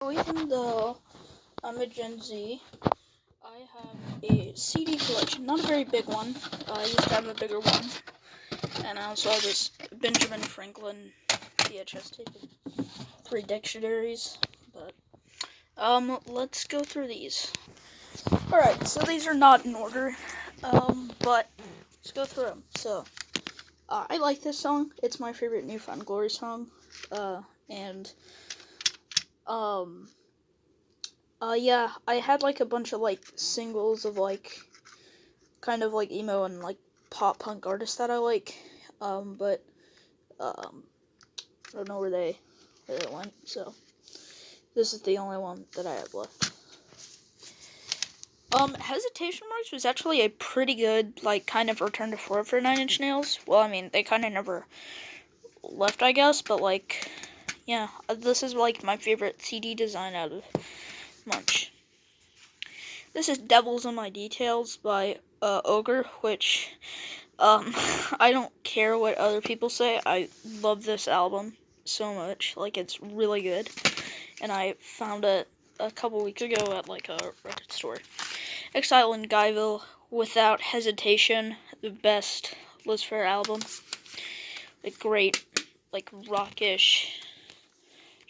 Even though I'm a Gen Z, I have a CD collection. Not a very big one. I used to have a bigger one. And I also have this Benjamin Franklin VHS tape and 3 dictionaries. But, let's go through these. Alright, so these are not in order. But let's go through them. So, I like this song. It's my favorite New Found Glory song. Yeah, I had like a bunch of like singles of like kind of like emo and like pop punk artists that I like. But I don't know where they went. So this is the only one that I have left. Hesitation Marks was actually a pretty good like kind of return to form for Nine Inch Nails. Well, I mean they kind of never left, I guess, but like yeah, this is like my favorite CD design out of Munch. This is Devils in My Details by Ogre, which I don't care what other people say. I love this album so much. Like, it's really good. And I found it a couple weeks ago at like a record store. Exile in Guyville, without hesitation, the best Liz Phair album. Like, great, like rockish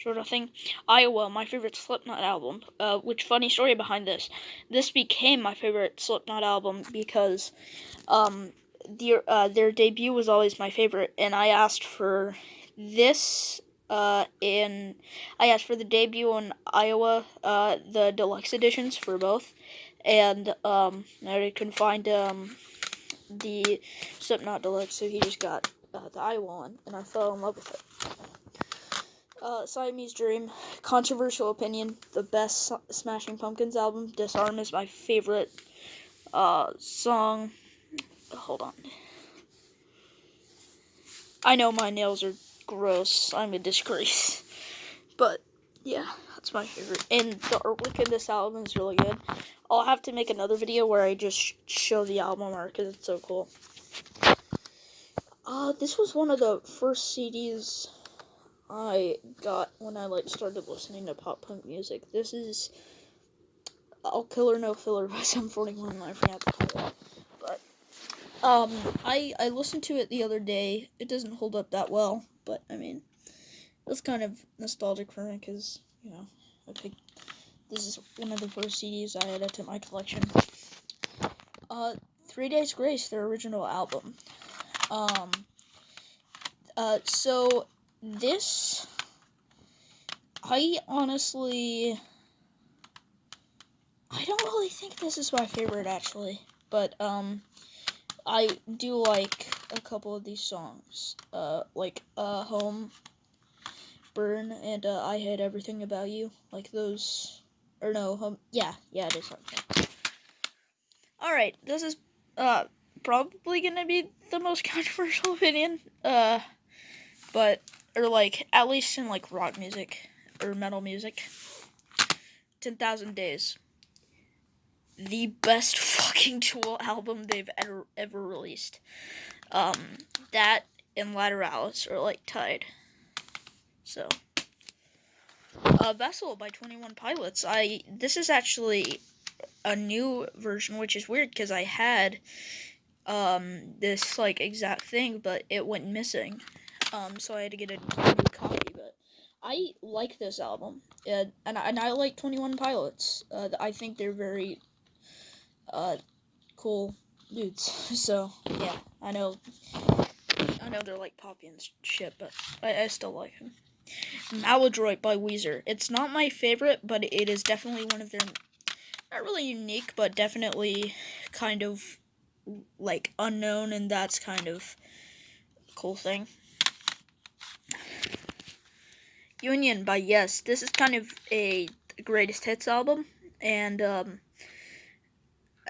sort of thing. Iowa, my favorite Slipknot album. Which funny story behind this? This became my favorite Slipknot album because their debut was always my favorite, and I asked for this I asked for the debut in Iowa, the deluxe editions for both, and I couldn't find the Slipknot deluxe, so he just got the Iowa one, and I fell in love with it. Siamese Dream, controversial opinion, the best Smashing Pumpkins album. Disarm is my favorite song. Hold on. I know my nails are gross. I'm a disgrace. But, yeah, that's my favorite. And the artwork in this album is really good. I'll have to make another video where I just show the album art because it's so cool. This was one of the first CDs I got when I started listening to pop punk music. This is All Killer No Filler by Sum 41. I forgot the title. But I listened to it the other day. It doesn't hold up that well, but I mean, it's kind of nostalgic for me because I think this is one of the first CDs I added to my collection. 3 Days Grace, their original album. So this, I don't really think this is my favorite actually, but I do like a couple of these songs, Home, Burn, and I Hate Everything About You, like those, or no, Home, yeah, it is like that. Alright, this is, probably gonna be the most controversial opinion, but, or like, at least in like rock music, or metal music, 10,000 Days. The best fucking Tool album they've ever released. That and Lateralis are like tied. So, Vessel by 21 Pilots. This is actually a new version, which is weird because I had this like exact thing, but it went missing. So I had to get a new copy. But I like this album, and I like 21 Pilots. I think they're very cool dudes. So yeah, I know they're like poppy and shit, but I still like them. Maladroit by Weezer. It's not my favorite, but it is definitely one of their, not really unique, but definitely kind of like unknown, and that's kind of a cool thing. Union by Yes. This is kind of a greatest hits album, and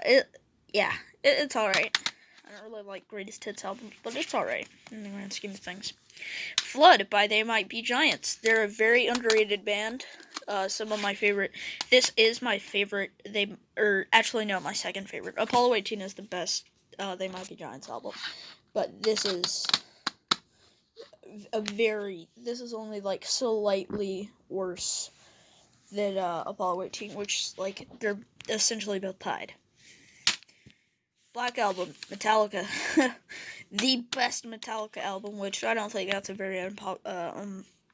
it's alright. I don't really like greatest hits albums, but it's alright in the grand scheme of things. Flood by They Might Be Giants. They're a very underrated band. Some of my favorite. This is my favorite. My second favorite. Apollo 18 is the best They Might Be Giants album, but this is this is only like slightly worse than Apollo 18, which like they're essentially both tied. Black Album, Metallica, the best Metallica album, which I don't think that's a very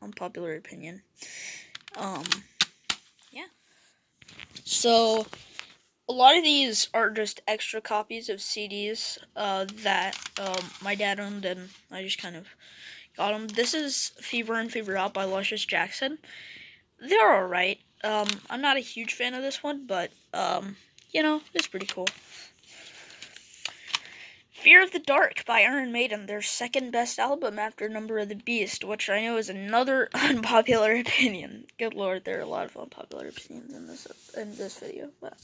unpopular opinion. Yeah. So a lot of these are just extra copies of CDs that my dad owned, and I just kind of got them. This is Fever In Fever Out by Luscious Jackson. They're alright. I'm not a huge fan of this one, but it's pretty cool. Fear of the Dark by Iron Maiden, their second best album after Number of the Beast, which I know is another unpopular opinion. Good lord, there are a lot of unpopular opinions in this video, but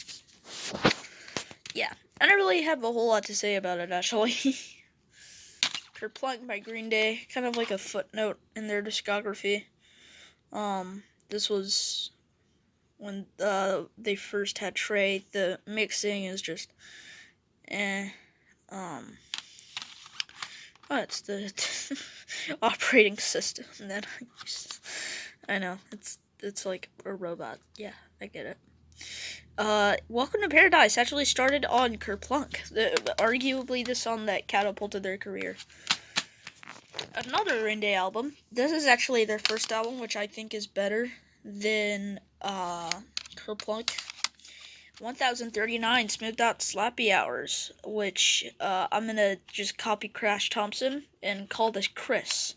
yeah, I don't really have a whole lot to say about it, actually. Kerplunk by Green Day, kind of like a footnote in their discography. This was when they first had Trey. The mixing is just it's the operating system that I use. I know, it's like a robot. Yeah, I get it. Welcome to Paradise actually started on Kerplunk, arguably the song that catapulted their career. Another Green Day album. This is actually their first album, which I think is better than Kerplunk. 1039 Smoothed Out Slappy Hours, which I'm gonna just copy Crash Thompson and call this Chris.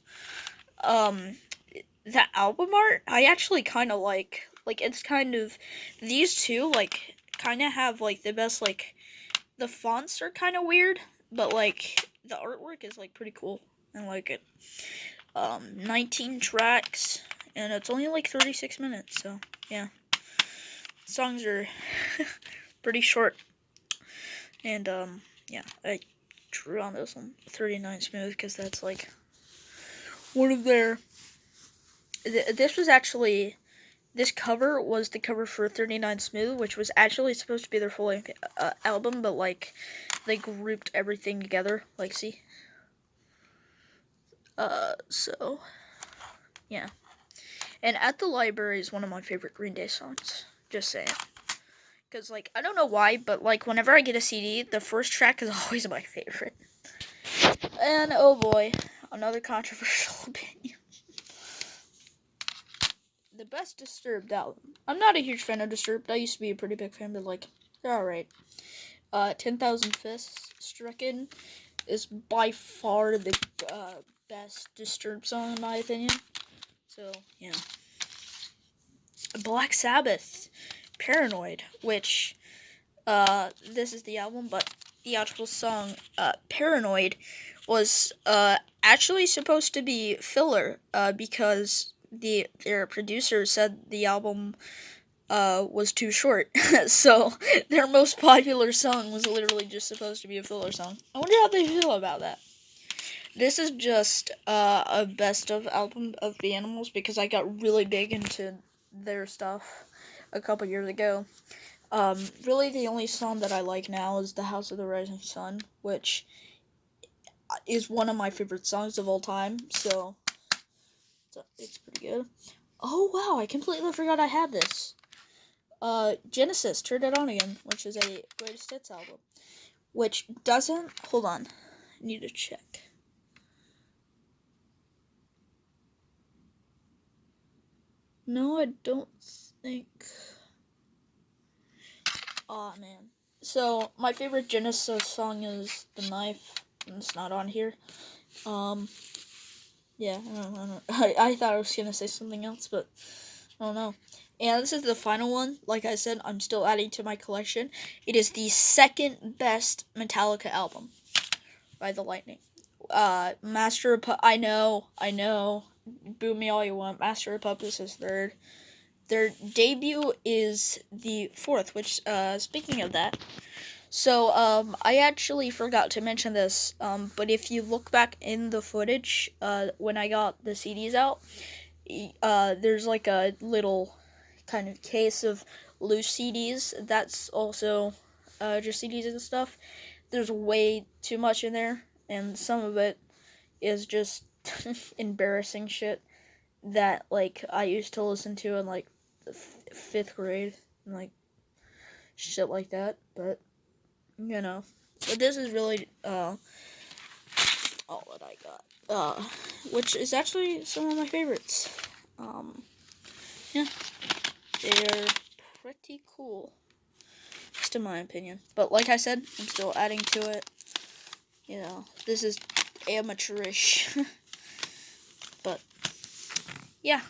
That album art I actually kind of like. Like, it's kind of, these two like kind of have like the best, like the fonts are kind of weird, but like the artwork is like pretty cool. I like it. 19 tracks, and it's only like 36 minutes, so yeah. Songs are pretty short. And yeah, I drew on this one 39 Smooth because that's like one of their this cover was the cover for 39 Smooth, which was actually supposed to be their full length album, but like they grouped everything together, like, see. So yeah. And At the Library is one of my favorite Green Day songs. Just saying. Because, like, I don't know why, but, like, whenever I get a CD, the first track is always my favorite. And, oh boy, another controversial opinion. The best Disturbed album. I'm not a huge fan of Disturbed. I used to be a pretty big fan, but, like, they're alright. 10,000 Fists, Stricken, is by far the best Disturbed song, in my opinion. So, yeah. Black Sabbath, Paranoid, which, this is the album, but the actual song, Paranoid, was, actually supposed to be filler, because their producer said the album, was too short. So, their most popular song was literally just supposed to be a filler song. I wonder how they feel about that. This is just, a best of album of the Animals, because I got really big into their stuff a couple years ago. Really the only song that I like now is The House of the Rising Sun, which is one of my favorite songs of all time, so it's pretty good. Oh wow, I completely forgot I had this. Genesis, Turn It On Again, which is a greatest hits album, which doesn't, hold on, I need to check. No, I don't think. Aw, man. So, my favorite Genesis song is The Knife, and it's not on here. Yeah, I thought I was gonna say something else, but I don't know. And this is the final one. Like I said, I'm still adding to my collection. It is the second best Metallica album by The Lightning. Master of I know. Boo me all you want. Master of Puppets is third. Their debut is the fourth, which, speaking of that, so, I actually forgot to mention this, but if you look back in the footage, when I got the CDs out, there's like a little kind of case of loose CDs, that's also, just CDs and stuff. There's way too much in there, and some of it is just embarrassing shit that, like, I used to listen to in, like, 5th grade and like shit like that. But you know, but this is really all that I got. Which is actually some of my favorites. Yeah, they're pretty cool, just in my opinion. But like I said, I'm still adding to it. You know, this is amateurish. But yeah.